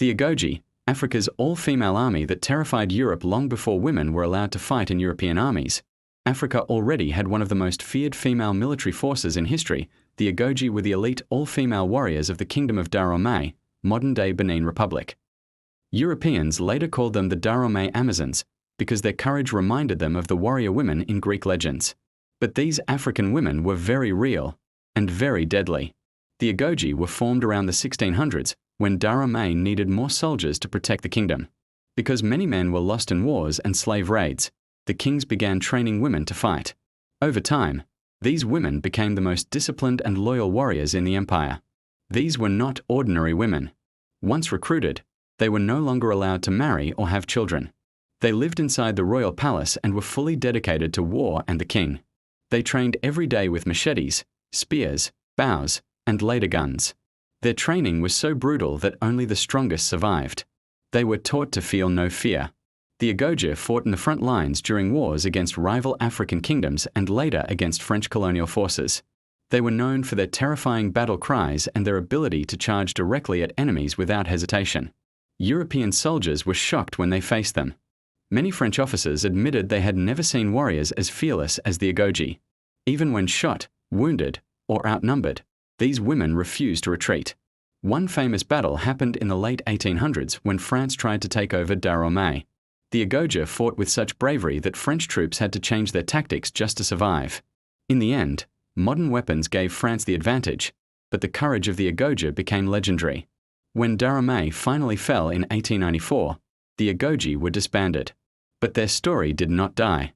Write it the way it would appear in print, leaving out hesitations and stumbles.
The Agojie, Africa's all-female army that terrified Europe long before women were allowed to fight in European armies. Africa already had one of the most feared female military forces in history. The Agojie were the elite all-female warriors of the Kingdom of Dahomey, modern-day Benin Republic. Europeans later called them the Dahomey Amazons because their courage reminded them of the warrior women in Greek legends. But these African women were very real and very deadly. The Agojie were formed around the 1600s when Dahomey needed more soldiers to protect the kingdom. Because many men were lost in wars and slave raids, the kings began training women to fight. Over time, these women became the most disciplined and loyal warriors in the empire. These were not ordinary women. Once recruited, they were no longer allowed to marry or have children. They lived inside the royal palace and were fully dedicated to war and the king. They trained every day with machetes, spears, bows, and later guns. Their training was so brutal that only the strongest survived. They were taught to feel no fear. The Agojie fought in the front lines during wars against rival African kingdoms and later against French colonial forces. They were known for their terrifying battle cries and their ability to charge directly at enemies without hesitation. European soldiers were shocked when they faced them. Many French officers admitted they had never seen warriors as fearless as the Agojie. Even when shot, wounded, or outnumbered, these women refused to retreat. One famous battle happened in the late 1800s when France tried to take over Dahomey. The Agojie fought with such bravery that French troops had to change their tactics just to survive. In the end, modern weapons gave France the advantage, but the courage of the Agojie became legendary. When Dahomey finally fell in 1894, the Agojie were disbanded. But their story did not die.